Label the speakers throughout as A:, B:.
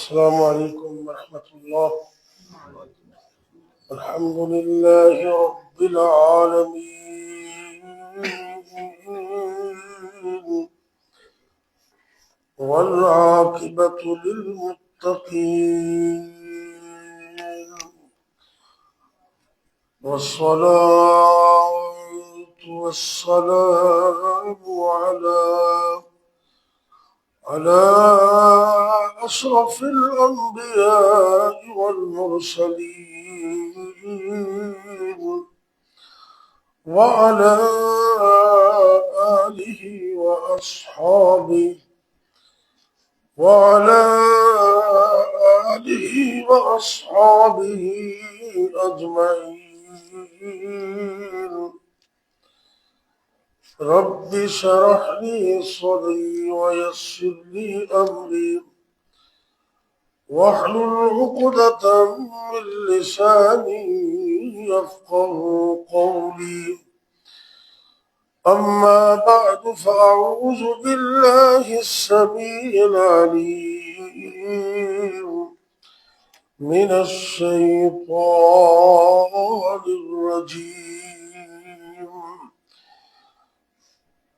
A: السلام علیکم ورحمۃ اللہ۔ الحمد للہ رب العالمین والعاقبۃ للمتقین والصلاة والسلام على أشرف الأنبياء والمرسلين وعلى آله وأصحابه أجمعين۔ رب اشرح لي صدري ويسر لي أمري واحلل عقدة من لساني يفقهوا قولي، أما بعد فأعوذ بالله السميع العليم من الشيطان الرجيم۔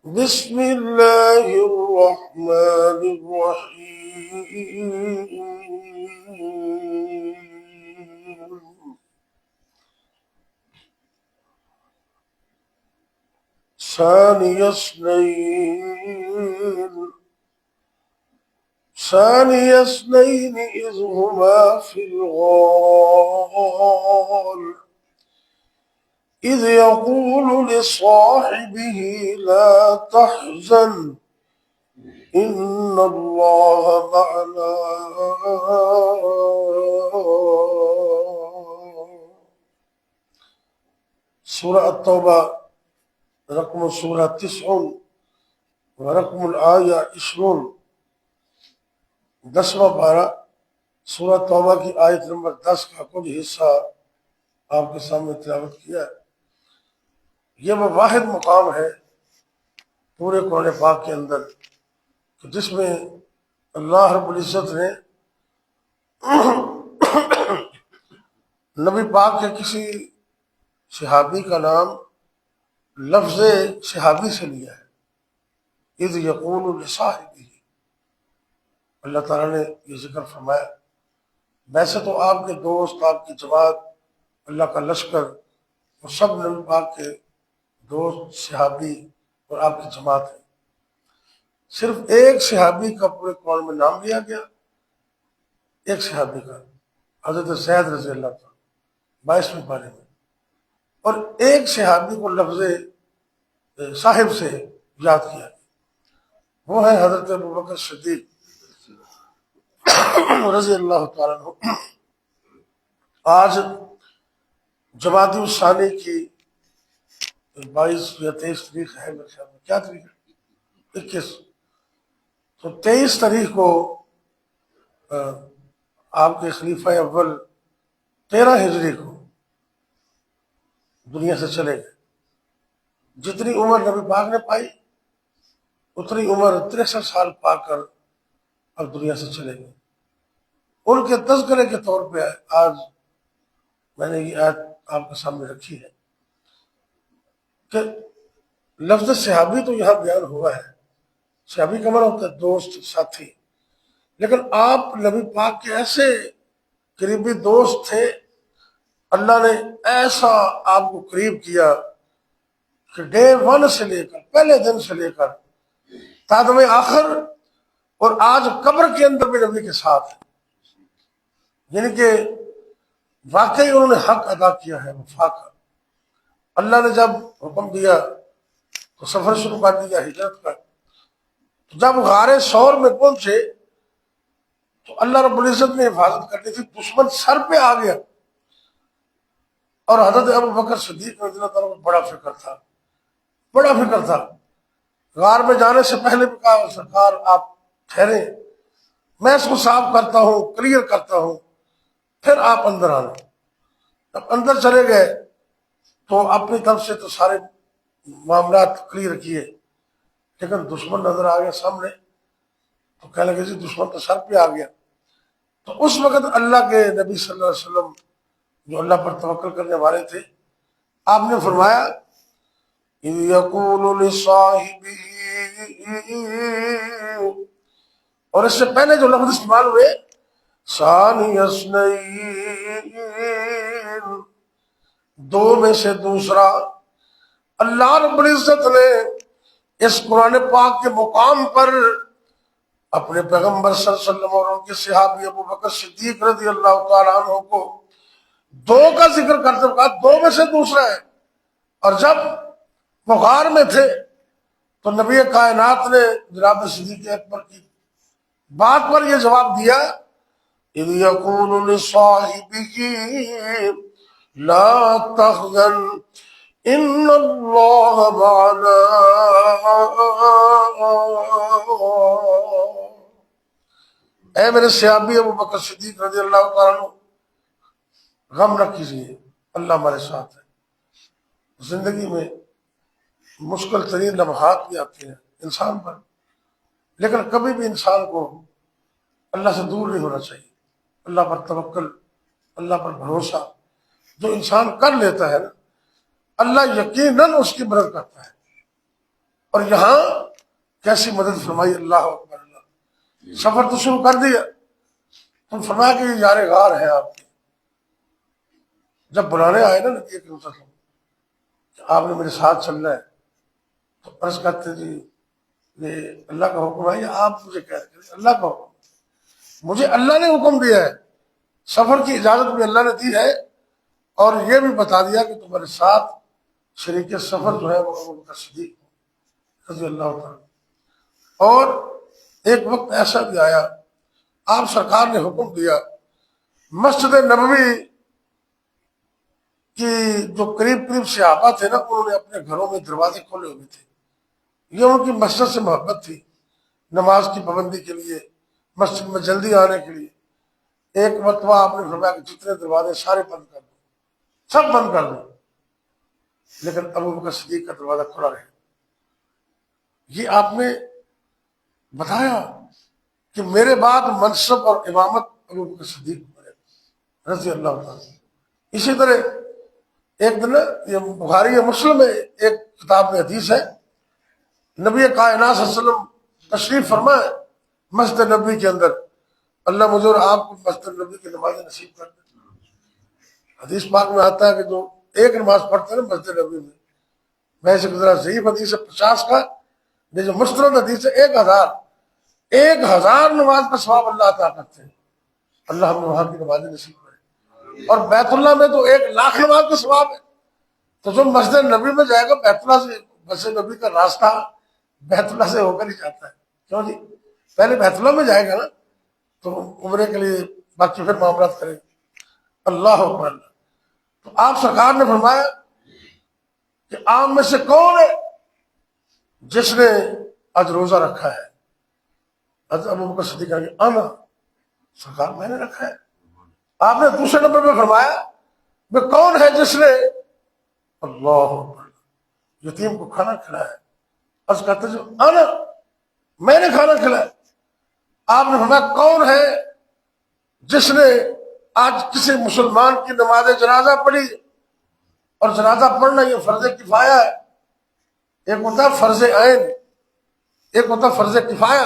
A: بسم الله الرحمن الرحيم۔ ثاني اثنين إذ هما في الغار إذ يقول لصاحبه لا تحزن إن الله معنا۔ سورہ التوبہ رقم سورہ 9 ورقم الآیہ 20، 10واں پارہ سورہ توبہ کی آیت نمبر 10 کا کچھ حصہ آپ کے سامنے تلاوت کیا ہے۔ یہ وہ واحد مقام ہے پورے قرآن پاک کے اندر کہ جس میں اللہ رب العزت نے نبی پاک کے کسی صحابی کا نام لفظ صحابی سے لیا ہے، اذ یقول لصاحبہ۔ اللہ تعالیٰ نے یہ ذکر فرمایا، ویسے تو آپ کے دوست، آپ کی جماعت، اللہ کا لشکر اور سب نبی پاک کے دوست، صحابی اور آپ کی جماعت ہے، صرف ایک صحابی کا پورے قرآن میں نام لیا گیا، ایک صحابی کا، حضرت زید رضی اللہ تعالیٰ 22ویں پارے میں، اور ایک صحابی کو لفظ صاحب سے یاد کیا گیا، وہ ہے حضرت ابوبکر صدیق رضی اللہ تعالیٰ عنہ۔ آج جمادی الثانی کی 22 یا 23 تاریخ ہے، میرے خیال میں کیا تاریخ ہے، 21، تو 23 تاریخ کو آپ کے خلیفہ اول 13 ہجری کو دنیا سے چلے گئے۔ جتنی عمر نبی پاک نے پائی اتنی عمر 63 سال پا کر اب دنیا سے چلے گئے۔ ان کے تذکرے کے طور پہ آج میں نے یہ آیت آپ کے سامنے رکھی ہے کہ لفظ صحابی تو یہاں بیان ہوا ہے، صحابی کا معنی ہوتا ہے دوست، ساتھی، لیکن آپ نبی پاک کے ایسے قریبی دوست تھے، اللہ نے ایسا آپ کو قریب کیا کہ ڈے 1 سے لے کر، پہلے دن سے لے کر تادم آخر، اور آج قبر کے اندر بھی نبی کے ساتھ ہے، یعنی کہ واقعی انہوں نے حق ادا کیا ہے، وفا کا۔ اللہ نے جب حکم دیا تو سفر شروع کر دیا ہجرت کا، تو جب غار ثور میں پہنچے تو اللہ رب العزت نے حفاظت کرنی تھی، دشمن سر پہ آ گیا، اور حضرت ابوبکر صدیق رضی اللہ تعالیٰ کو بڑا فکر تھا۔ غار میں جانے سے پہلے بھی کہا سرکار آپ ٹھہریں، میں اس کو صاف کرتا ہوں، کلیئر کرتا ہوں، پھر آپ اندر آنا۔ جب اندر چلے گئے تو اپنی طرف سے تو سارے معاملات کلیئر کیے، لیکن دشمن نظر آ گیا سامنے، تو کہنے لگے جی دشمن تو سر پہ آ گیا۔ تو اس وقت اللہ کے نبی صلی اللہ علیہ وسلم جو اللہ پر توکل کرنے والے تھے، آپ نے فرمایا اِذْ يَقُولُ لِصَاحِبِهِ، اور اس سے پہلے جو لفظ استعمال ہوئے ثانی اثنین، دو میں سے دوسرا، اللہ رب العزت نے اس قرآن پاک کے مقام پر اپنے پیغمبر صلی اللہ علیہ وسلم اور ان کے صحابی ابو بکر صدیق رضی اللہ تعالیٰ عنہ کو دو کا ذکر کرتے ہوئے کہا دو میں سے دوسرا ہے۔ اور جب وہ غار میں تھے تو نبی کائنات نے جناب صدیق اکبر کی بات پر یہ جواب دیا اِذْ يَقُولُ لِصَاحِبِهِ لَا تَحْزَنْ إِنَّ اللَّهَ مَعَنَا، اے میرے صحابی ابو بکر صدیق رضی اللہ تعالیٰ عنہ، غم نہ کیجیے، اللہ ہمارے ساتھ ہے۔ زندگی میں مشکل ترین لمحات بھی آتے ہیں انسان پر، لیکن کبھی بھی انسان کو اللہ سے دور نہیں ہونا چاہیے۔ اللہ پر توکل، اللہ پر بھروسہ جو انسان کر لیتا ہے نا، اللہ یقیناً اس کی مدد کرتا ہے۔ اور یہاں کیسی مدد فرمائی، اللہ اکبر اللہ۔ سفر تو شروع کر دیا، تم فرمایا کہ یہ یار غار ہے آپ کے۔ جب بلانے آئے نا نبی کریم صلی اللہ علیہ وسلم کہ آپ نے میرے ساتھ چلنا ہے، تو عرض کرتے جی یہ اللہ کا حکم ہے یا آپ مجھے کہہ رہے ہیں؟ اللہ کا حکم، مجھے اللہ نے حکم دیا ہے، سفر کی اجازت بھی اللہ نے دی ہے، اور یہ بھی بتا دیا کہ تمہارے ساتھ شریک سفر جو ہے وہ ابو بکر صدیق رضی اللہ تعالیٰ۔ اور ایک وقت ایسا بھی آیا، آپ سرکار نے حکم دیا مسجد نبوی کی جو قریب قریب صحابہ تھے نا، انہوں نے اپنے گھروں میں دروازے کھولے ہوئے تھے، یہ ان کی مسجد سے محبت تھی، نماز کی پابندی کے لیے، مسجد میں جلدی آنے کے لیے۔ ایک مرتبہ آپ نے فرمایا کہ جتنے دروازے سارے بند کر دو، سب بند کر دو، لیکن ابو بکر صدیق کا دروازہ کھلا رہے۔ یہ آپ نے بتایا کہ میرے بعد منصب اور امامت ابو بکر صدیق رضی اللہ تعالیٰ۔ اسی طرح ایک دن یہ بخاری مسلم میں ایک کتاب میں حدیث ہے، نبی کائنات صلی اللہ علیہ وسلم تشریف فرمائے مسجد نبوی کے اندر، اللہ مجھے اور آپ کو مسجد نبوی کی نماز نصیب کر دے۔ حدیث پاک میں آتا ہے کہ جو ایک نماز پڑھتے ہیں نا مسجد نبوی میں، ویسے ذرا ضعیف حدیث ہے 50 کا، یہ جو مستند حدیث ہے 1000 نماز کا ثواب اللہ عطا کرتے ہیں۔ اللہ ہمیں وہاں کی نماز نصیب کرے۔ اور بیت اللہ میں تو 1,00,000 نماز کا ثواب ہے۔ تو جو مسجد نبی میں جائے گا، بیت اللہ سے مسجد نبی کا راستہ بیت اللہ سے ہو کر ہی جاتا ہے، کیوں جی؟ پہلے بیت اللہ میں جائے گا نا تو عمرے کے لیے، باقی پھر معاملات کرے گا۔ اللہ اکبر اللہ۔ تو آپ سرکار نے فرمایا کہ آپ میں سے کون ہے جس نے آج روزہ رکھا ہے؟ حضرت ابو بکر صدیق نے کہا انا، سرکار میں نے رکھا ہے۔ آپ نے دوسرے نمبر پہ فرمایا وہ کون ہے جس نے اللہ اکبر یتیم کو کھانا کھلایا؟ عرض کرتے جو انا، میں نے کھانا کھلایا۔ آپ نے فرمایا کون ہے جس نے آج کسی مسلمان کی نماز جنازہ پڑھی؟ اور جنازہ پڑھنا یہ فرض کفایہ ہے، ایک ہوتا ہے فرض عین، ایک ہوتا ہے فرض کفایہ۔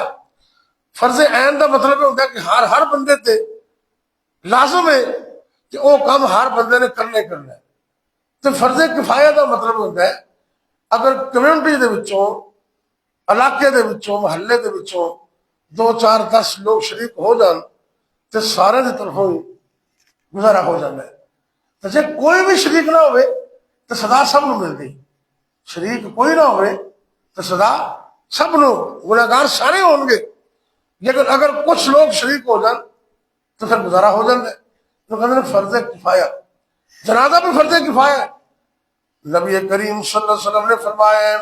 A: فرض عین کا مطلب ہوتا ہے کہ ہر بندے تے لازم ہے کہ وہ کام ہر بندے نے کرنا ہے۔ تو فرض کفایہ کا مطلب ہوتا ہے اگر کمیونٹی دے وچوں، علاقے دے وچوں، محلے دے وچوں 2 4 10 لوگ شریک ہو جان تو سارے دی طرفوں ہی گزارا ہو جاتا ہے۔ تو جے کوئی بھی شریک نہ ہوئے تو سزا سب نو مل گئی، شریک کوئی نہ ہوئے تو سزا سب نو، گناہگار سارے ہون گے، لیکن اگر کچھ لوگ شریک ہو جان تو پھر گزارا ہو جاتا ہے۔ تو کہتے ہیں فرض کفایہ، جنازہ بھی فرض کفایہ ہے۔ نبی کریم صلی اللہ علیہ وسلم نے فرمایا ہے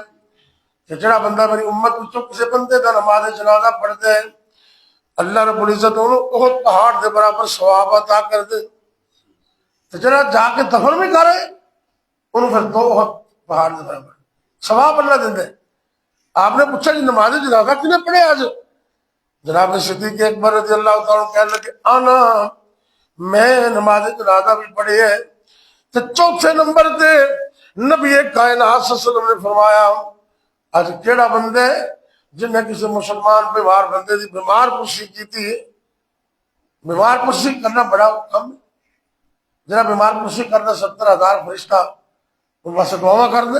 A: کہ جڑا بندہ میری امت وچوں کسی بندے دا نماز جنازہ پڑھتا ہے، اللہ رب العزت انہوں بہت پہاڑ دے برابر ثواب عطا کر دے۔ تو جڑا جا کے دفن بھی کرے انہوں پھر 2 پہاڑ دے برابر ثواب اللہ دے۔ آپ نے پوچھا کہ نماز جنازہ کنے پڑھے آج؟ جناب صدیق اکبر رضی اللہ تعالیٰ کہنے لگے آنا میں نماز جنازہ بھی پڑھی ہے۔ تو چوتھے نمبر تے نبی کائنات صلی اللہ علیہ وسلم نے فرمایا اج کیڑا بندے جن نے کسی مسلمان بیمار بندے دی بیمار پرسی کی تھی۔ بیمار پرسی کرنا بڑا کم ہے، جنا بیمار پرسی کرنا 70,000 فرشتہ ان واسطے دعا کر دے،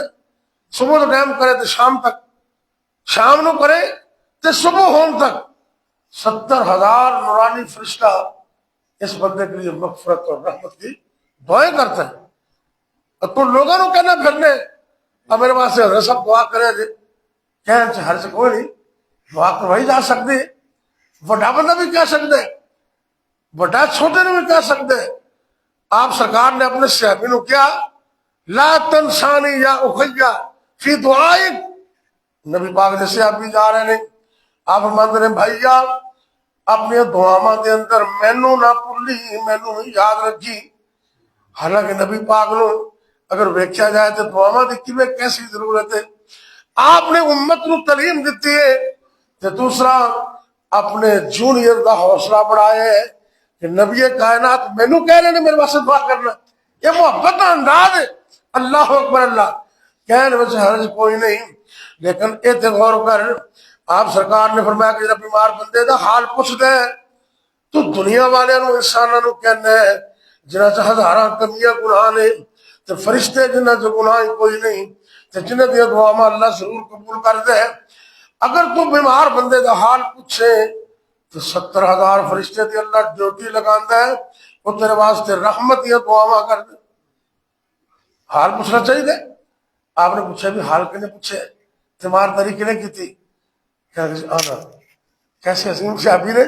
A: صبح تو ٹائم کرے تو شام تک، شام نو کرے تو صبح ہون تک 70,000 نورانی فرشتہ اس بندے کے لیے مغفرت اور رحمت کی دعائیں کرتے ہیں۔ اور تو لوگوں کو کہنا پھرنے اب میرے پاس حضرت صاحب دعا کرے جی کہنے سے ہر سے کوئی نہیں، دعا کروائی جا سکتی، بڑا بندہ بھی کہہ سکتے، بڑا چھوٹے نے بھی کہہ سکتے۔ آپ سرکار نے اپنے صحابی نو کیا لا تنسانی یا اخیا فی دعائک، نبی پاک نے صحابی جا رہے ہیں آپ فرماتے ہیں بھائیا اپنی دعاواں دے اندر مینوں نہ بھولی، مینوں یاد رکھی۔ حالانکہ نبی پاک نو اگر ویکھیا جائے تو دعاواں دی کیویں کیسی ضرورت ہے، آپ نے امت نو تعلیم دیتی ہے۔ تو دوسرا اپنے جونیئر دا حوصلہ بڑھایا ہے کہ نبی کائنات مینوں کہہ رہے ہیں میرے واسطے دعا کرنا، یہ محبت کا انداز ہے۔ اللہ اکبر، اللہ کہنے میں حرج کوئی نہیں، لیکن ایتھے غور کر، آپ سرکار نے فرمایا کہ جب بیمار بندے دا حال پوچھ دے تو دنیا والے نو انساناں نو کہنا ہے جنہاں چ ہزاراں کمیاں گناہ نے تو فرشتے جنہاں چ گناہ کوئی نہیں تو جنہاں دی دعاواں اللہ ضرور قبول کر دے۔ اگر تو بیمار بندے دا حال پوچھے تو 70,000 فرشتے دی اللہ ڈیوٹی لگاندا ہے، وہ تیرے واسطے رحمت یا دعاواں کر دے۔ حال پوچھنا چاہیے۔ آپ نے پوچھا بھی حال کنے پوچھے، تیمارداری کنے کی تھی، آنا کیسے عظیم صحابی نے،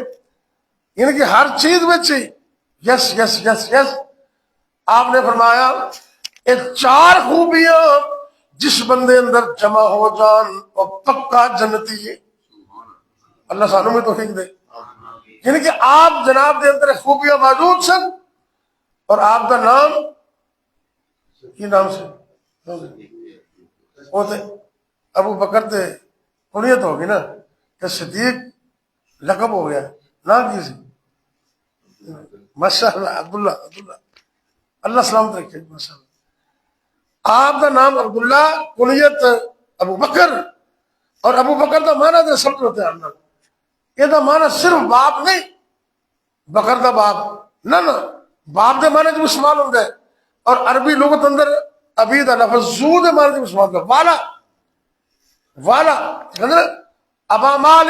A: یعنی کہ ہر چیز میں یس یس یس یس۔ آپ نے فرمایا یہ 4 خوبیاں جس بندے اندر جمع ہو جان وہ پکا جنتی ہے۔ اللہ سانوں میں توفیق دے، یعنی کہ آپ جناب دے اندر خوبیاں موجود سن، اور آپ کا نام کی نام سے وہ تھے ابو بکر تھے، کنیت ہوگی نا کہ صدیق لقب ہو گیا نام کی سی، ماشاء اللہ عبداللہ، اللہ سلامت رکھے ماشاء اللہ۔ آپ کا نام عبداللہ، کنیت ابو بکر، اور ابو بکر کا معنی دے سمجھ ہوتے ہیں اللہ، یہ دا معنی صرف باپ نہیں، بکر دا باپ نہ باپ دے معنی جو استعمال ہوتا ہے، اور عربی لغت اندر ابھی دا لفظ زو دے معنی جو استعمال ہوتا ہے، والا والا ابا مال،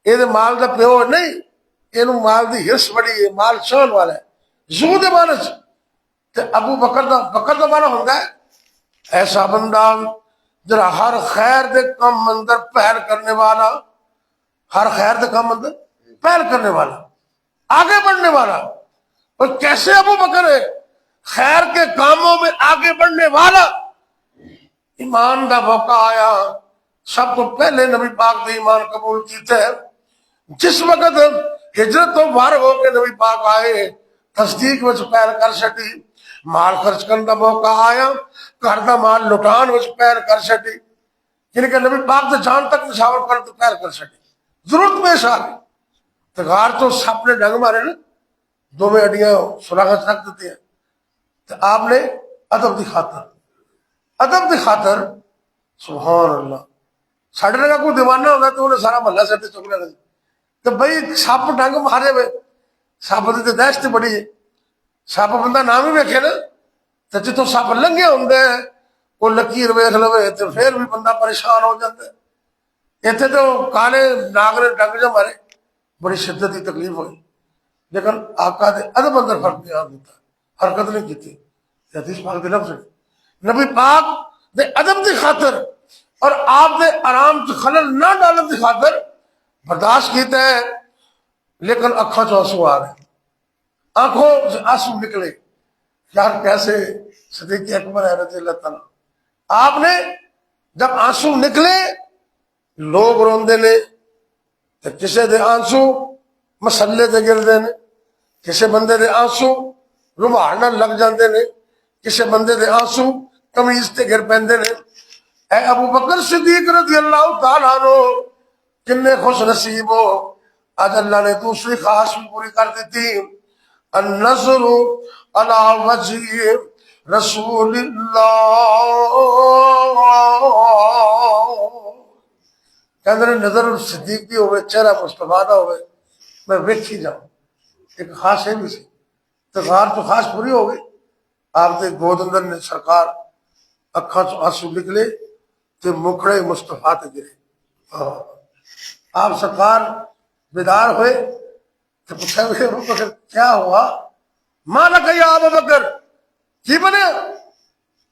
A: یہ مال دا پیو نہیں، یہ مال دی حرص بڑی ہے، مال شان والا ہے، زو دے معنی تے ابو بکر دا معنی ہوتا ہے ایسا بندہ جرا ہر خیر دے کم اندر پہل کرنے والا، ہر خیر دے کم اندر پہل کرنے والا، آگے بڑھنے والا۔ اور کیسے ابو بکر ہے خیر کے کاموں میں آگے بڑھنے والا؟ ایمان دا موقع آیا، سب تو پہلے نبی پاک دے ایمان قبول کیتے، جس وقت ہجرت تو باہر ہو کے نبی پاک آئے تصدیق وچ پیر کر سکی، مال خرچ کرنے دا موقع آیا، گھر دا مال لٹان وچ پیر کر سکی، یعنی کہ نبی پاک دے جان تک نشاور کر تو پیر کر سکی، ضرورت پیش آ گئی تو غار تو سپ نے ڈنگ مارے نا، دو میں اڈیاں سلاخت رکھ دیتی ہیں، تو آپ نے ادب دی خاطر سبحان اللہ، ساڑھے لگا کوئی دیوانہ ہوگا تو انہیں سارا محلہ سیٹے چکنے لگے تو بھائی سپ ڈنگ مارے ہوئے، سپ دی دہشت بڑی ہے، سپ بندہ نام ہی ویکھے نا تو جتوں سپ لنگے ہوں وہ لکیر ویکھ لوے تو پھر بھی بندہ پریشان ہو جاتا ہے۔ اتنے تو کالے ناگ نے ڈنگ جو مارے بڑی شدت کی تکلیف ہوئی، لیکن آقا دے ادب اندر فرق نہیں آ دیتا، حرکت نہیں کی تھی، حدیث پاک دے لفظ نبی پاک دے ادب دی خاطر اور آپ دے آرام چ خلل نہ ڈالن دی خاطر برداشت کیتا ہے، لیکن اکھاں چ آنسو آ گئے، آنکھوں سے آنسو نکلے، یار کیسے صدیق اکبر ہے رضی اللہ تعالیٰ۔ آپ نے جب آنسو نکلے لوگ روندے نے، تو کسے دے آنسو مسلے تے گردے نے، کسے بندے دے آنسو رومال نال لگ جاندے نے، کسے بندے دے آنسو قمیض تے گر پیندے نے۔ اے ابو بکر صدیق رضی اللہ تعالیٰ عنہ کنے خوش نصیب ہو آج اللہ نے دوسری خواہش بھی پوری کر دی تھی، النظر علی وجہ رسول اللہ، کہ نظر صدیق کی ہوئے، چہرہ مصطفیٰ دا ہوئے، میں ویکھ ہی جاؤں. ایک خاص ہے بھی سی تغار تو خاص پوری ہو گئی. آپ دے گود اندر نے سرکار اکھاں چ آنسو نکلے تے مکھڑے مصطفیٰ تے گرے. آپ سرکار بیدار ہوئے تو پوچھا ابو بکر کیا ہوا، ماں لگا یا ابو بکر کی بنے؟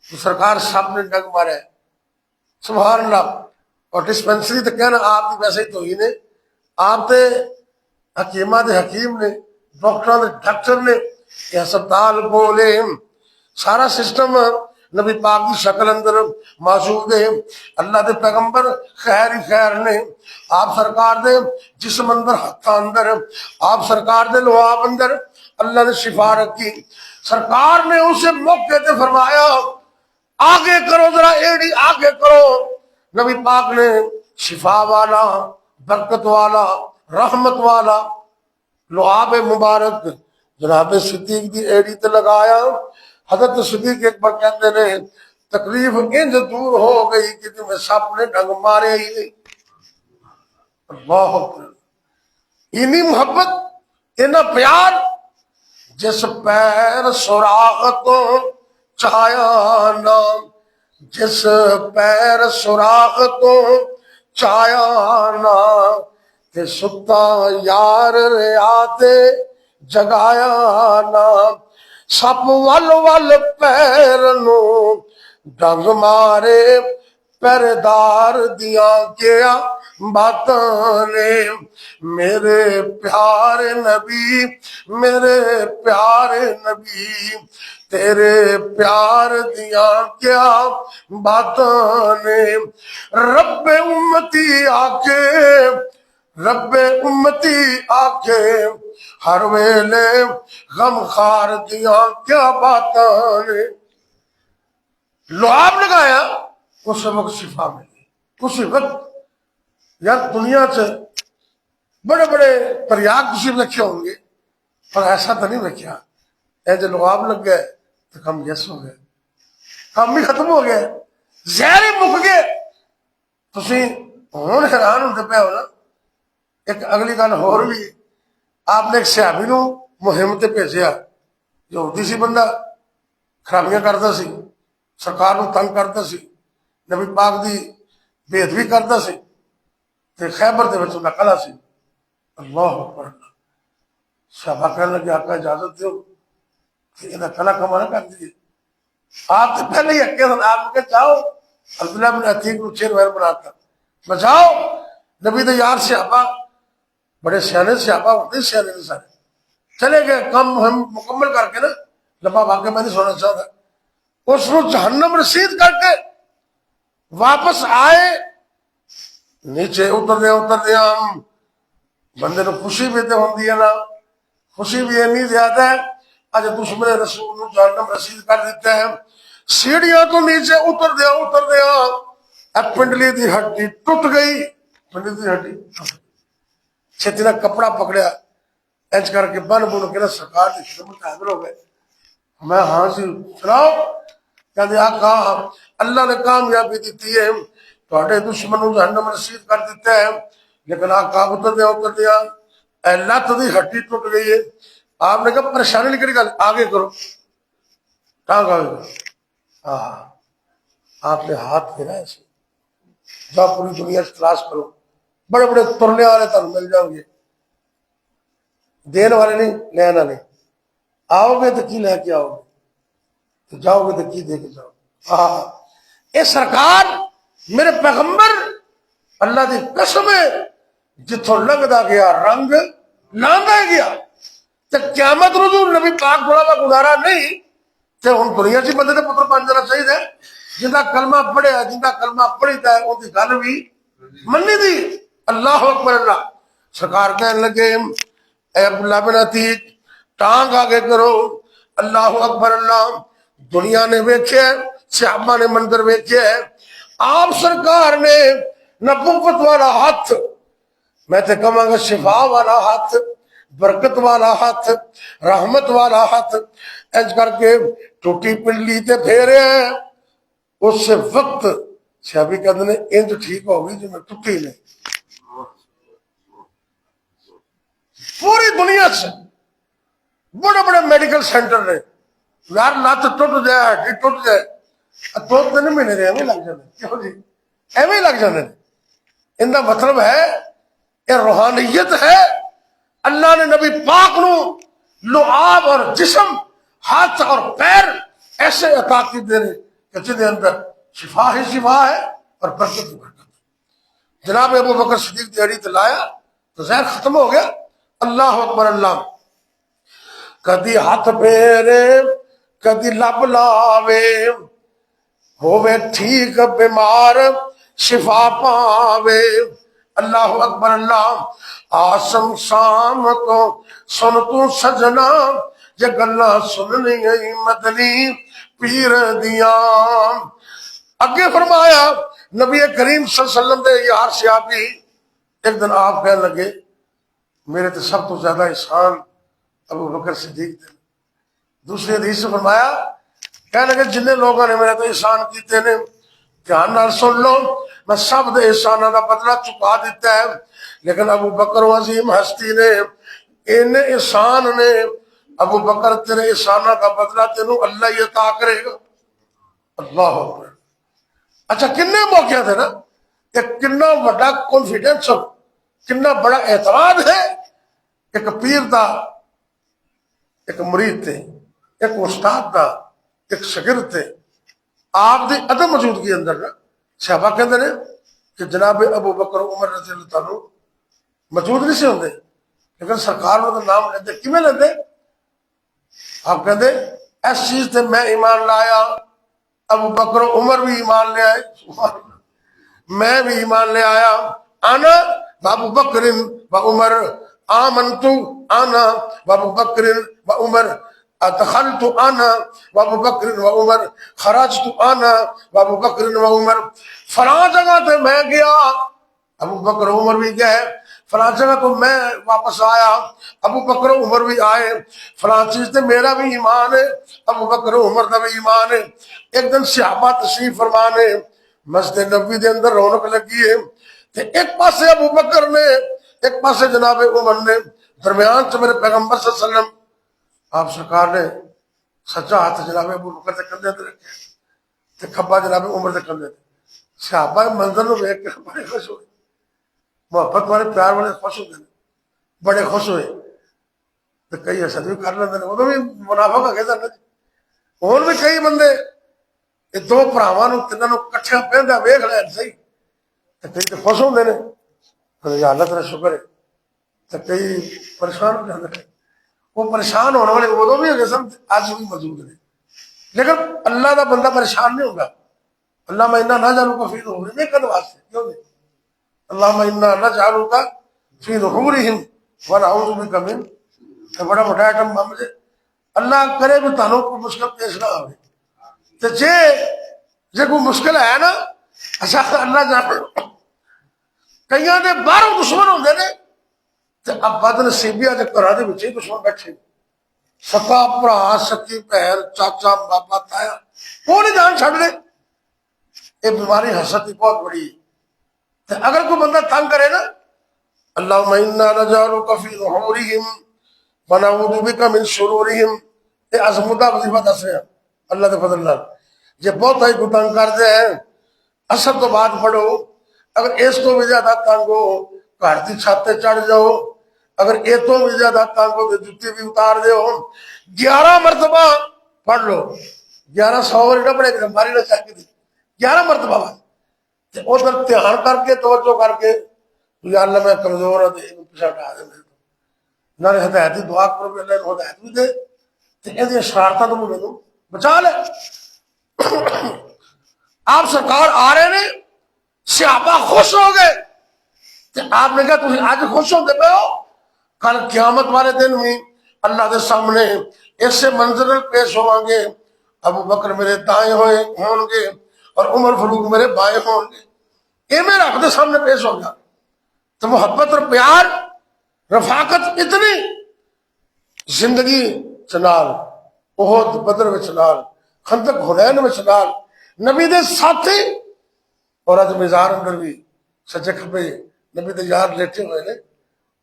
A: تو سرکار صاحب نے ڈگ مارے سبحان اللہ. اور ڈسپینسری تو کہنا آپ کی ویسے ہی تو ہی نے، آپ تے حکیمہ دے حکیم نے، ڈاکٹر دے ڈاکٹر نے، یہ ہسپتال بولے سارا سسٹم نبی پاک کی شکل اندر موجود ہے. اللہ دے پیغمبر خیر ہی خیر نے، آپ سرکار دے جسم اندر ہتھاں اندر، آپ سرکار دے لعاب اندر اللہ نے شفا رکھی. سرکار نے اسے موقع تے فرمایا آگے کرو، ذرا ایڑی آگے کرو. نبی پاک نے شفا والا، برکت والا، رحمت والا لعاب مبارک جناب صدیق دی ایڑی تے لگایا. حضرت صدیق ایک بار کہتے ہیں تکلیف انج دور ہو گئی کہ تمہیں سب نے ڈنگ مارے ہی نہیں. اللہ اکبر. اتنی محبت، اتنا پیار، جس پیر سراغ تو چایا نام، جس پیر سراغ تو چایا نام، کہ ستا یار ریاتے جگایا نام. سپ ول ول پیر نو ڈنگ مارے، پیردار دیاں کیا باتاں نے. میرے پیارے نبی، میرے پیارے نبی، تیرے پیار دیاں کیا باتاں نے. رب امتی آکے، رب امتی آکے، ہر ویلے غم خار دیاں کیا باتاں نے. لعاب لگایا اس وقت شفا ملی. اسی وقت یار دنیا سے بڑے بڑے تریاق کسی رکھے ہوں گے پر ایسا تو نہیں رکھا. اے جو لعاب لگ گئے تو کم یس ہو گئے، کام بھی ختم ہو گئے، زہر ہی مک گئے. تسی ہون حیران ہوتے پہ ہو نا. ایک اگلی گل ہور بھی، آپ نے ایک صحابی نو مہم تے بھیجیا، یہودی سی بندہ، خرابیاں کرتا سی، سرکار نو تنگ کرتا سی، نبی پاک دی بے ادبی کرتا سی، تے خیبر دے وچ انہاں کلا سی. اللہ اکبر. صحابہ کہنے لگے آقا اجازت دیو کہ انہاں کلا کما نہ کر دیے. آپ سے پہلے ہی اکے سن، آپ کے چاہو عبداللہ بن عتیق نو چیئرمین بناتا، بچاؤ. نبی دے یار صحابہ بڑے سیانے صحابہ ہوتے، سیانے نے سارے چلے گئے کام مکمل کر کے نا. لمبا واقعہ میں نہیں سونا چاہتا. اس کو جہنم رسید کر کے واپس آئے، نیچے اتر دیا. بندے نو خوشی بھی تو ہوندی ہے نا، خوشی بھی اینی زیادہ ہے اج دشمن رسول نو جہنم رسید کر دیتا ہے. سیڑھیاں تو نیچے اتر دیا پنڈلی دی ہڈی ٹوٹ گئی. پنڈلی دی ہڈی چھتی نہ کپڑا پکڑیا انج کر کے بن بن کے سرکار کی خدمت حاضر ہو گئے. میں ہاں جی سناؤ. کہتے آقا اللہ نے کامیابی دیتی ہے، تھوڑے دشمن نو جہنم رسید کر دیتا ہے، لیکن آقا اتر دیا اے لت دی ہڈی ٹوٹ گئی ہے. آپ نے کہا پریشانی نکلی گل آگے کرو، ٹانگ آگے کرو. آپ نے ہاتھ پھیرا ایسے، جاؤ پوری دنیا سے تلاش کرو، بڑے بڑے ترنے والے تمہیں مل جاؤ گے، دین والے نہیں، لینا نہیں. آؤ گے تو کی لے کے آؤ گے، تو جاؤ گے تو کی دے کے جاؤ. اے سرکار میرے پیغمبر اللہ دی قسم ہے جتوں لگتا گیا رنگ لاندا گیا. تے قیامت روز نبی پاک تھوڑا کا گزارا نہیں تے ہن دنیا چ بندے دے پتر بن جانا چاہیے. جنہ کلمہ پڑھیا، جنہ کلمہ پڑھی ہے ان کی گل بھی منی دی. اللہ اکبر. اللہ سرکار کہنے لگے اے عبداللہ بن عتیق ٹانگ آگے کرو. اللہ اکبر. اللہ دنیا نے ویکھے، صحابہ نے منظر ویکھے، آپ سرکار نے نبوت والا ہاتھ میں تے کہاں گا شفا والا ہاتھ، برکت والا ہاتھ، رحمت والا ہاتھ، ایج کر کے ٹوٹی پنڈلی تے پھیرے ہیں۔ اس وقت صحابی کہتے ہیں انج ٹھیک ہوگی جو میں ٹوٹی نہیں۔ پوری دنیا سے بڑے بڑے میڈیکل سینٹر نے، یار لت ٹوٹ جائے، ہڈی ٹوٹ جائے، دو تین مہینے دے ایویں لگ جاتے، کیوں جی ایویں لگ جاتے۔ ان کا مطلب ہے یہ روحانیت ہے۔ اللہ نے نبی پاک نو لعاب اور جسم، ہاتھ اور پیر ایسے عطا کی دے رہے کہ جن کے اندر شفا ہی شفا ہے اور برکت ہی برکت ہے۔ جناب ابو بکر صدیق دیہڑی لایا تو زہر ختم ہو گیا۔ اللہ اکبر اللہ۔ کدی ہاتھ پھیرے کدی لب لاوے، ہووے ٹھیک بیمار شفا پاوے۔ اللہ اکبر اللہ۔ آسم شام کو سن تو سجنا، یہ گلاں سننی مدنی پیر دیاں۔ اگے فرمایا نبی کریم صلی اللہ علیہ وسلم دے یار صحابی ایک دن آپ کہنے لگے میرے تو سب تو زیادہ احسان ابو بکر صدیق تھے۔ دوسری حدیث سے فرمایا کہنے لگے جن لوگوں نے میرے تو احسان کیتے نے دھیان نال سن لو، میں سب دے احساناں دا بدلہ چکا دیتا ہے، لیکن ابو بکر عظیم ہستی نے ان احسان نے، ابو بکر تیرے احساناں دا بدلہ تینوں اللہ ہی عطا کرے گا۔ اللہ اکبر۔ اچھا کنے موقع تھے نا، کہ کنا بڑا کانفیڈنس، کنا بڑا اعتماد ہے۔ ایک پیر دا، ایک مرید تھے، ایک استاد دا، ایک شاگرد تھے۔ آپ دی عدم موجودگی اندر نا صحابہ کہتے ہیں کہ جناب ابو بکر عمر رضی اللہ تعالیٰ موجود نہیں سے ہوندے، لیکن سرکار کا نام لیندے کیویں لیندے؟ آپ کہتے اس چیز تے میں ایمان لایا، ابو بکر عمر بھی ایمان لے آئے، میں بھی ایمان لے آیا۔ انا ابو بکر و عمر آمنت، انا ابو بکر و عمر دخلت، انا ابو بکر و عمر خرجت، انا ابو بکر و عمر۔ فلاں جگہ تے میں گیا، ابو بکر عمر بھی گئے، فلاں جگہ کو میں واپس آیا، ابو بکر عمر بھی آئے، فلاں چیز تے میرا بھی ایمان ہے، ابو بکر عمر کا بھی ایمان ہے۔ ایک دن صحابہ تشریف فرمانے مسجد نبوی دے اندر رونق لگی ہے، تے ایک پاسے ابو بکر نے، ایک پاسے جناب عمر نے، درمیان سے میرے پیغمبر صلی اللہ علیہ وسلم، آپ سرکار نے سچا ہاتھ جناب ابو بکر کے کندھے تے رکھے تے کھبا جناب عمر کے کندھے تے۔ صحابہ منظر نو دیکھ کے بڑے خوش ہوئے، محبت والے پیار والے خوش ہوتے ہیں، بڑے خوش ہوئے۔ تو کئی حسد بھی کر لیندے نے، وہ بھی منافق آ گئے ہون بھی کئی بندے یہ دو بھراواں نو تیناں نو کٹھا پہندا ویکھ لین صحیح تے کئی تے خوش ہوندے نے یا اللہ تعالی شکر ہے، تے کئی پریشان ہو جاندے نے۔ وہ پریشان ہونے والے ادو بھی ہوگے سن، اج بھی موجود نے، لیکن اللہ دا بندہ پریشان نہیں ہوگا۔ اللہ میں انا نجعلک فی ظہورہم کد واسطے کیوں نہیں، اللہم انا نجعلک فی ظہورہم ونعوذ بک من، بڑا بڑا ایٹم بم جے اللہ کرے بھی تانوں کوئی مشکل پیش نہ آئے تو جے کوئی مشکل ہے نا، اچھا اللہ جانے کئیاں دے باہروں دشمن ہوندے نے تے اب بد نصیبی اج گھراں دے وچ ہی دشمن بیٹھے، سکا بھرا سکی بہن چاچا بابا تایا وہ نہیں جان چھڈ دے۔ یہ بیماری حسد کی بہت بڑی ہے۔ اگر کوئی بندہ تنگ کرے نا، اللہم انا نجعلک فی ظہورہم ونعوذ بک من شرورہم، یہ عظمتہ وظیفہ دس رہے ہیں اللہ کے فضل اللہ۔ یہ بہت ہی کو تنگ کرتے ہیں، اثر تو بات پڑھو، اگر اس کو بھی زیادہ تنگ ہو گھر کی چھت چڑھ جاؤ، اگر یہ تو بھی زیادہ تنگ ہو تو جتی بھی اتار دے ہو، 11 مرتبہ پڑھ لو، 1100 بار نہ پڑھے کہ ماری نہ چاہیے تھی 11 مرتبہ بات ادھر دھیان کر کے توجہ کر کے یا اللہ میں کمزور ہوں تو پیچھے ہٹا دے، نہ ہدایت کی دعا کرو کہ اللہ ہدایت بھی دے تو یہ شرارتوں تو مجھے بچا لے۔ آپ سرکار آ رہے نے، صحابہ خوش ہو گئے تو آپ نے کہا تم آج خوش ہوتے پہ ہو، کل قیامت والے دن بھی اللہ کے سامنے ایسے منظر پیش ہوں گے، ابو بکر میرے دائیں ہوں گے اور عمر فاروق میرے بائیں ہوں گے، یہ میرے رب کے سامنے پیش ہو گیا۔ تو محبت اور پیار رفاقت اتنی زندگی چنال احد بدر میں چنال خندق حنین میں چنال نبی دے ساتھی اور اج مزار اندر بھی سچے کھبے نبی دے یار لیٹے ہوئے نے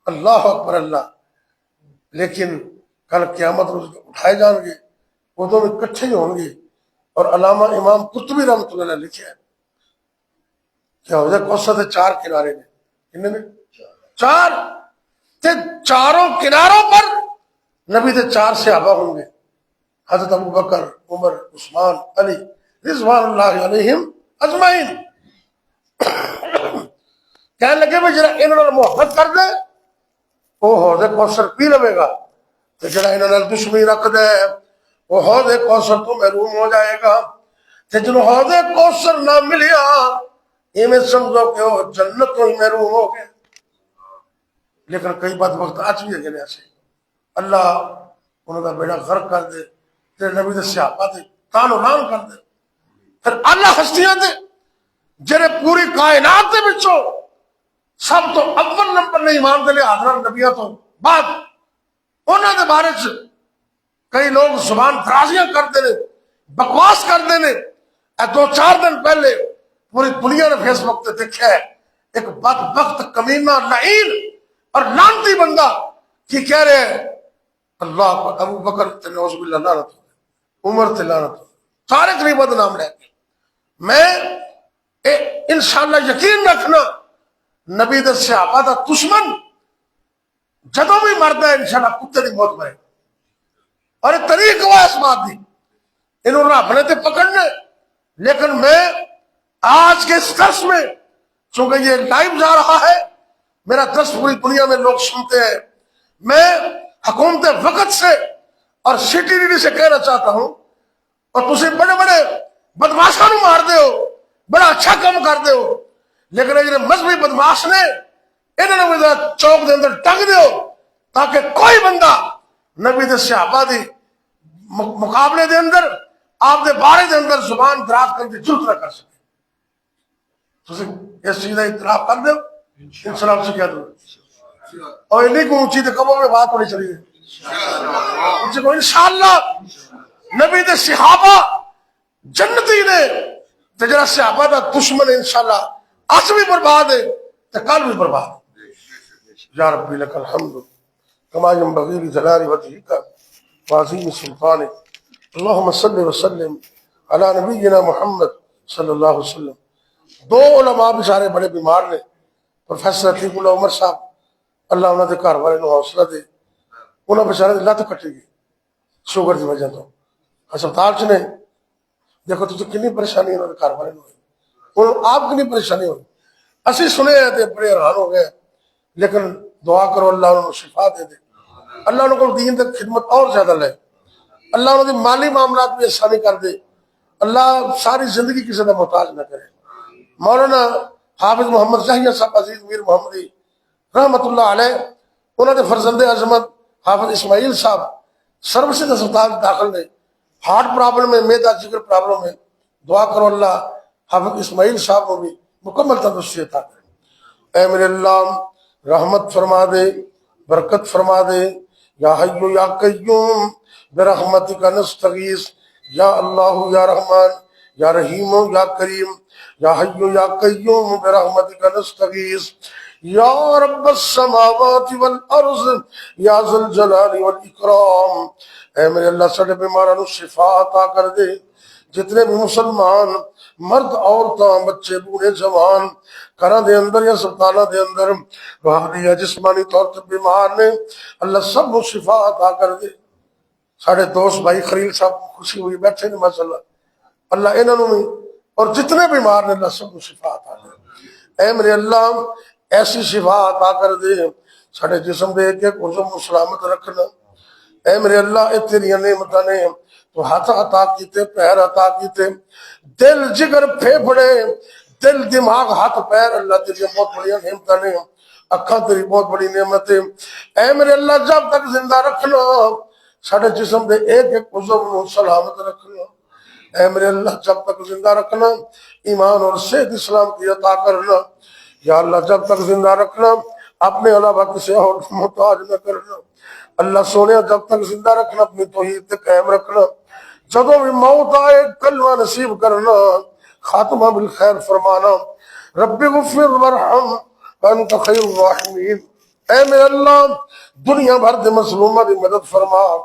A: اللہ اکبر اللہ لیکن کل قیامت روز اٹھائے جان گے ادو بھی کٹھے ہی ہوں گے اور علامہ امام قرطبی رحمۃ اللہ علیہ لکھا ہے کیا ہو جائے کوثر کے چار کنارے نے کتنے نے چار تے چاروں کناروں پر نبی دے چار صحابہ ہوں گے حضرت ابو بکر عمر عثمان علی رضوان اللہ علیہم اجمعین کہنے لگے بھی جڑا انہوں نے محبت کر دے وہ حوض کوثر پی لوے گا تو جڑا انہوں نے دشمنی رکھ دے وہ حوض کوثر تو محروم ہو جائے گا تو جنہوں حوض کوثر نہ ملیا میں سمجھو کہ وہ جنت تو ہی محروم ہو گئے لیکن کئی بات وقت آج بھی ہے ایسے اللہ انہوں کا بیڑا غرق کر دے تیرے نبی دے صحابہ دے تان و نام کر دے پھر اللہ ہستیاں دے جنہیں پوری کائنات دے بچوں سب تو اول نمبر نے ایمان دے لے حضرت نبیہ تو بعد انہوں نے بارے سے کئی لوگ زبان درازیاں کرتے نے بکواس کرتے نے دو چار دن پہلے پوری دنیا نے فیس بک پہ دیکھا ہے ایک بدبخت کمینہ لعین اور لعنتی بندہ کی کہہ رہے ہیں اللہ کو ابو بکر تے نعوذ باللہ لعنت ہو عمر تے لعنت ہو سارے قریب نام لے کے میں انشاءاللہ یقین رکھنا نبی دے صحابہ دا دشمن جدوں بھی مردا ہے انشاءاللہ کتے دی موت مرے اور یہ طریق ہوا اس بات دی انہوں رب نے تے پکڑنے لیکن میں آج کے اس درس میں چونکہ یہ لائیو جا رہا ہے میرا درس پوری دنیا میں لوگ سنتے ہیں میں حکومت وقت سے اور سٹی ڈی سے کہنا چاہتا ہوں اور تسی بڑے بڑے بدماشاں نوں مار دے ہو بڑا اچھا کام کر دے ہو لیکن یہ مذہبی بدماش نے انہوں نے چوک دے اندر ٹنگ دے ہو تاکہ کوئی بندہ نبی دے صحابہ دی مقابلے دے اندر آپ دے بارے دے اندر زبان دراز کر کے جرت نہ کر سکے اس چیز کا اطلاع کر دو انسلام سے کیا دو اور انہیں کو اونچی کبوں میں بات ہونی چاہیے ان سے کو انشاءاللہ نبی دے صحابہ جنتی نے تجرہ صحابہ دا دشمن انشاءاللہ آج بھی برباد ہے تو کل بھی برباد یا ربی لک الحمد کما ینبغی لجلال وجہک وعظیم سلطانک اللہم صلی وسلم علی نبینا محمد صلی اللہ علیہ وسلم دو علماء بیچارے بڑے بیمار نے پروفیسر عتیق اللہ عمر صاحب اللہ انہوں نے گھر والے نو حوصلہ دے انہوں نے بیچارے لت کٹے گی شوگر کی وجہ تو ہسپتال چ نے دیکھو تو کنی پریشانی انہوں نے گھر والے نو آپ کنی پریشانی ہوئی اسی سنے ہیں بڑے حیران ہو گئے لیکن دعا کرو اللہ انہوں نے شفا دے دے اللہ انہوں کو دین تک خدمت اور زیادہ لے اللہ انہوں نے مالی معاملات بھی آسانی کر دے اللہ ساری زندگی کسی کا محتاج نہ کرے مولانا حافظ محمد زاہیہ صاحب عزیز میر محمدی رحمت اللہ علیہ انہوں نے فرزند عظمت حافظ اسماعیل صاحب سروسز اسپتال داخل نے ہارٹ پرابلم میں میدا جگر پرابلم میں دعا کرو اللہ حافظ اسماعیل صاحب کو بھی مکمل تندرستی عطا کرے اے میرے اللہ رحمت فرما دے برکت فرما دے یا حی یا قیوم برحمتک نستغیث یا اللہ یا رحمان یا رحیم یا کریم یا حی یا قیوم برحمتک نستغیث یا رب السماوات والارض یا ذا الجلال والاکرام اے میرے اللہ سارے بیماراں نوں شفا عطا کر دے جتنے بھی مسلمان مرد عورتاں بچے بوڑھے جوان گھراں دے اندر یا اسپتالاں دے اندر روحانی یا جسمانی طور پر بیمار نے اللہ سب کو شفا عطا کر دے سارے دوست بھائی خلیل صاحب خوشی ہوئی بیٹھے نے ماشاءاللہ اللہ انہوں نے اور جتنے بیمار نے اللہ سب کو شفا عطا کر اے میرے اللہ ایسی شفا عطا کر دے سارے جسم دے ایک ایک عضو کو سلامت رکھنا اے میرے اللہ اے تیری نعمتاں نے تو ہاتھ عطا کیتے پیر عطا کیتے دل جگر پھیپھڑے دل دماغ ہاتھ پیر اللہ تیری بہت بڑی نعمتاں نے اکھاں تیری بہت بڑی نعمت ہے اے میرے اللہ جب تک زندہ رکھنا سارے جسم دے ایک ایک عضو کو سلامت رکھنا اے میرے اللہ جب تک زندہ رکھنا ایمان اور صحت اسلام کی عطا کرنا یا اللہ جب تک زندہ رکھنا اپنے علاوہ کسی اور محتاج نہ کرنا، اللہ سونے جب تک زندہ رکھنا اپنی توحید قائم رکھنا، جدوں بھی موت آئے کلمہ نصیب کرنا، خاتمہ بالخیر فرمانا۔ رب غفر ورحم وانت خیر الراحمین۔ اے میرے اللہ دنیا بھر دے مظلومہ دی مدد فرما،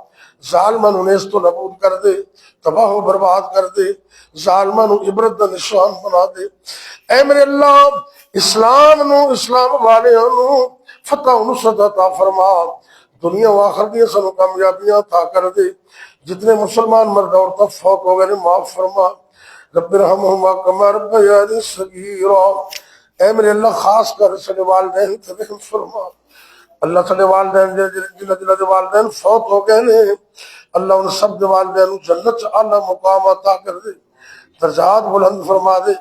A: ظالمہ نو نیست و نبود کر دے، تباہ و برباد کر دے، ظالمہ نو عبرت دا نشان بنا دے۔ اے میرے اللہ اسلام نو، اسلام والے نو فتح و نصرت عطا فرما، دنیا و آخر کی سنو کامیابیاں عطا کر دے۔ جتنے مسلمان مرد اور تب فوت ہو گئے معاف فرما۔ رب ارحمہما کما ربیانی صغیرا۔ اے میرے اللہ خاص کر سنے والدین تے رحم فرما۔ اللہ سنے والدین جنہ دے والدین فوت ہو گئے نے، اللہ ان سب دے والدین جنت اعلی مقام عطا کر دے، درجات بلند فرما دے۔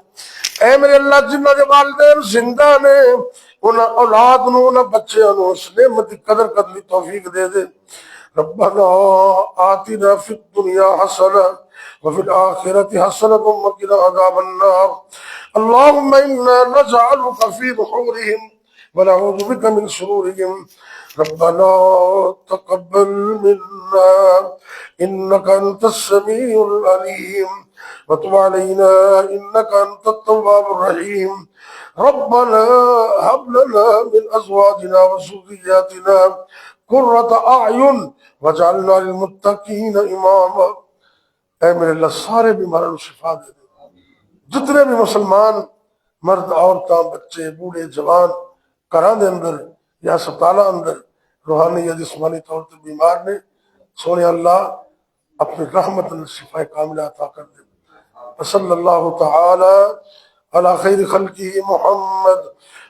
A: اے میرے اللہ جنہ دے والدین زندہ نے، ان اولاد نو، ان بچے نو اس نعمت کی قدر کرنے توفیق دے دے۔ ربنا آتنا فی الدنیا حسنہ وفی الآخرة حسنة وقنا عذاب النار۔ اللهم إنا نجعلك في نحورهم ونعوذ بك من شرورهم۔ ربنا تقبل منا إنك أنت السميع العليم وتب علينا إنك أنت التواب الرحيم۔ ربنا هب لنا من أزواجنا وذرياتنا قرة أعين واجعلنا للمتقين إماما۔ اے میرے اللہ سارے بیماروں کو شفا دے دے، جتنے بھی مسلمان مرد عورتاں بچے بوڑھے جوان گھراں دے اندر یا ہسپتالاں اندر روحانی یا جسمانی طور پر بیمار نے، سونے اللہ اپنی رحمت شفا کاملہ عطا کر دے۔ صلی اللہ تعالی علی خیر خلقہ محمد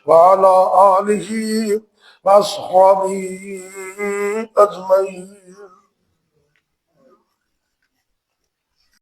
A: وعلی آلہ واصحابہ اجمعین۔